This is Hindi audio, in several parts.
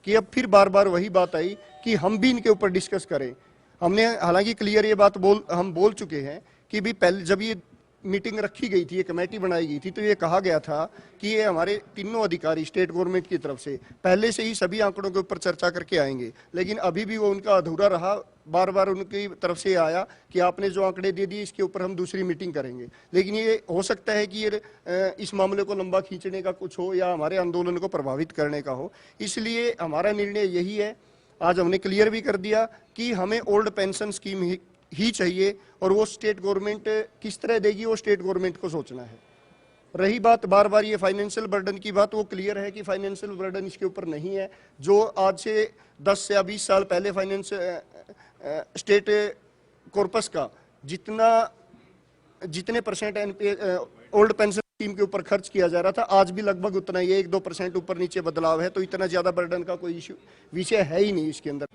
कि अब फिर बार बार वही बात आई कि हम भी इनके ऊपर डिस्कस करें। हमने हालांकि क्लियर ये बात हम बोल चुके हैं कि भी पहले जब ये मीटिंग रखी गई थी, ये कमेटी बनाई गई थी, तो ये कहा गया था कि ये हमारे तीनों अधिकारी स्टेट गवर्नमेंट की तरफ से पहले से ही सभी आंकड़ों के ऊपर चर्चा करके आएंगे, लेकिन अभी भी वो उनका अधूरा रहा। बार बार उनकी तरफ से आया कि आपने जो आंकड़े दे दिए इसके ऊपर हम दूसरी मीटिंग करेंगे, लेकिन ये हो सकता है कि ये इस मामले को लंबा खींचने का कुछ हो या हमारे आंदोलन को प्रभावित करने का हो। इसलिए हमारा निर्णय यही है, आज हमने क्लियर भी कर दिया कि हमें ओल्ड पेंशन स्कीम ही चाहिए, और वो स्टेट गवर्नमेंट किस तरह देगी वो स्टेट गवर्नमेंट को सोचना है। रही बात बार बार ये फाइनेंशियल बर्डन की बात, वो क्लियर है कि फाइनेंशियल बर्डन इसके ऊपर नहीं है। जो आज से 10 या 20 साल पहले फाइनेंस स्टेट कॉर्पस का जितने परसेंट ओल्ड पेंशन स्कीम के ऊपर खर्च किया जा रहा था, आज भी लगभग उतना ही, 1-2% ऊपर नीचे बदलाव है, तो इतना ज्यादा बर्डन का कोई विषय है ही नहीं इसके अंदर।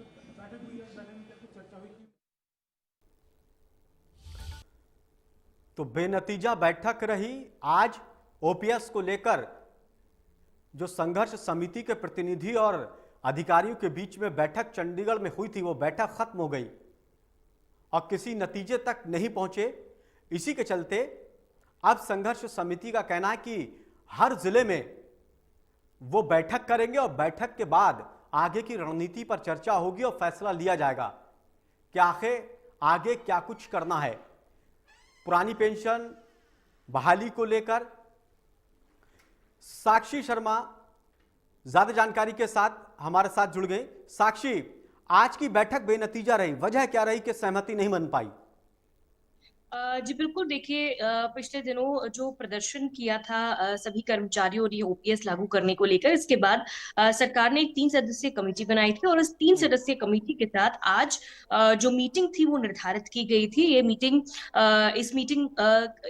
तो बेनतीजा बैठक रही। आज ओपीएस को लेकर जो संघर्ष समिति के प्रतिनिधि और अधिकारियों के बीच में बैठक चंडीगढ़ में हुई थी, वो बैठक खत्म हो गई और किसी नतीजे तक नहीं पहुंचे। इसी के चलते अब संघर्ष समिति का कहना है कि हर जिले में वो बैठक करेंगे और बैठक के बाद आगे की रणनीति पर चर्चा होगी और फैसला लिया जाएगा कि आखिर आगे क्या कुछ करना है। पुरानी पेंशन बहाली को लेकर साक्षी शर्मा ज्यादा जानकारी के साथ हमारे साथ जुड़ गए। साक्षी, आज की बैठक बेनतीजा रही, वजह क्या रही कि सहमति नहीं बन पाई? जी बिल्कुल, देखिए पिछले दिनों जो प्रदर्शन किया था सभी कर्मचारियों ने ओपीएस लागू करने को लेकर, इसके बाद सरकार ने एक 3 सदस्यीय कमेटी बनाई थी और इस 3 सदस्यीय कमेटी के साथ आज जो मीटिंग थी वो निर्धारित की गई थी।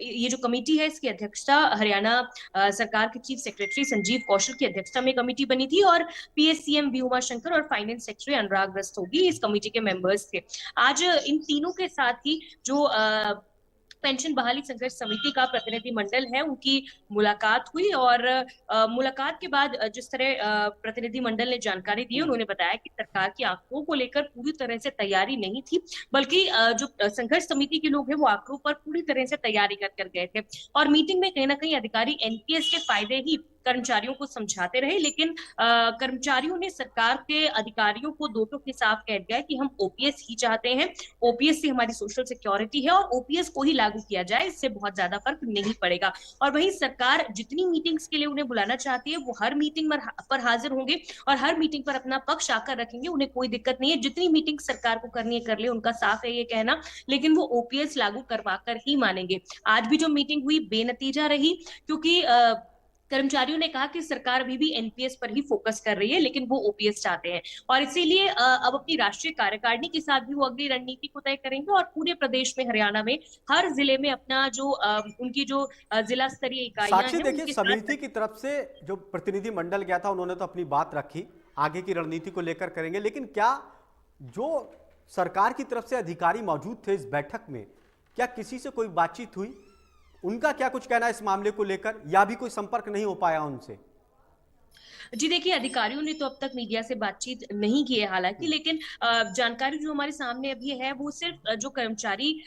ये जो कमेटी है इसकी अध्यक्षता हरियाणा सरकार के चीफ सेक्रेटरी संजीव कौशल की अध्यक्षता में कमेटी बनी थी और पीएससीएम वी उमाशंकर और फाइनेंस सेक्रेटरी अनुराग रस्तोगी इस कमेटी के मेंबर्स थे। आज इन तीनों के साथ ही जो पेंशन बहाली संघर्ष समिति का प्रतिनिधि मंडल है उनकी मुलाकात हुई और मुलाकात के बाद जिस तरह प्रतिनिधि मंडल ने जानकारी दी, उन्होंने बताया कि सरकार की आंकड़ों को लेकर पूरी तरह से तैयारी नहीं थी, बल्कि जो संघर्ष समिति के लोग हैं वो आंकड़ों पर पूरी तरह से तैयारी कर गए थे और मीटिंग में कहीं ना कहीं अधिकारी एनपीएस के फायदे ही कर्मचारियों को समझाते रहे, लेकिन कर्मचारियों ने सरकार के अधिकारियों को दो टोक के साफ कह दिया कि हम ओपीएस ही चाहते हैं, ओपीएस से हमारी सोशल सिक्योरिटी है और ओपीएस को ही लागू किया जाए, इससे बहुत ज्यादा फर्क नहीं पड़ेगा। और वही सरकार जितनी मीटिंग्स के लिए उन्हें बुलाना चाहती है वो हर मीटिंग पर हाजिर होंगे और हर मीटिंग पर अपना पक्ष आकर रखेंगे, उन्हें कोई दिक्कत नहीं है। जितनी मीटिंग सरकार को करनी है कर ले, उनका साफ है ये कहना, लेकिन वो ओपीएस लागू करवा कर ही मानेंगे। आज भी जो मीटिंग हुई बेनतीजा रही, क्योंकि कर्मचारियों ने कहा कि सरकार अभी भी एनपीएस पर ही फोकस कर रही है, लेकिन वो ओपीएस चाहते हैं और इसीलिए अब अपनी राष्ट्रीय कार्यकारिणी के साथ भी वो अगली रणनीति को तय करेंगे और पूरे प्रदेश में, हरियाणा में हर जिले में अपना जो उनकी जो जिला स्तरीय इकाइयां साक्षी, हैं देखिए समिति की तरफ से जो प्रतिनिधि मंडल गया था उन्होंने तो अपनी बात रखी, आगे की रणनीति को लेकर करेंगे, लेकिन क्या जो सरकार की तरफ से अधिकारी मौजूद थे इस बैठक में, क्या किसी से कोई बातचीत हुई? उनका क्या कुछ कहना है इस मामले को लेकर, या भी कोई संपर्क नहीं हो पाया उनसे? जी देखिए, अधिकारियों ने तो अब तक मीडिया से बातचीत नहीं की है हालांकि, लेकिन जानकारी जो हमारे सामने अभी है वो सिर्फ जो कर्मचारी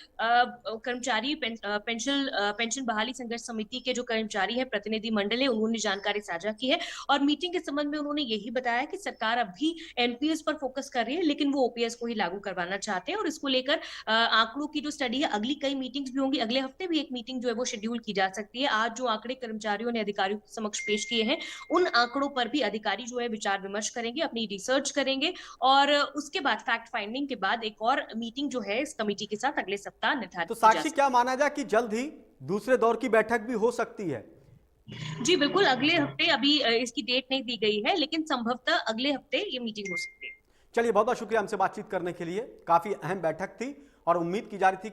पेंशन बहाली संघर्ष समिति के जो कर्मचारी है प्रतिनिधि मंडल है, उन्होंने जानकारी साझा की है और मीटिंग के संबंध में उन्होंने यही बताया कि सरकार अभी एनपीएस पर फोकस कर रही है, लेकिन वो ओपीएस को ही लागू करवाना चाहते हैं और इसको लेकर आंकड़ों की जो स्टडी है, अगली कई मीटिंग्स भी होंगी, अगले हफ्ते भी एक मीटिंग जो है वो शेड्यूल की जा सकती है। आज जो आंकड़े कर्मचारियों ने अधिकारियों के समक्ष पेश किए हैं, उन आंकड़ों पर भी अधिकारी जो है विचार विमर्श करेंगे, अपनी रिसर्च करेंगे और उसके बाद फैक्ट फाइंडिंग के बाद एक और मीटिंग जो है इस कमेटी के साथ अगले सप्ताह निर्धारित तो की जा साक्षी, सकती क्या माना जाए कि जल्द ही दूसरे दौर की बैठक भी हो सकती है? जी बिल्कुल, अगले हफ्ते, अभी इसकी डेट नहीं दी गई है, लेकिन संभवतः अगले हफ्ते ये मीटिंग हो सकती है। चलिए, बहुत बहुत शुक्रिया हमसे बातचीत करने के लिए। काफी अहम बैठक थी और उम्मीद की जा रही थी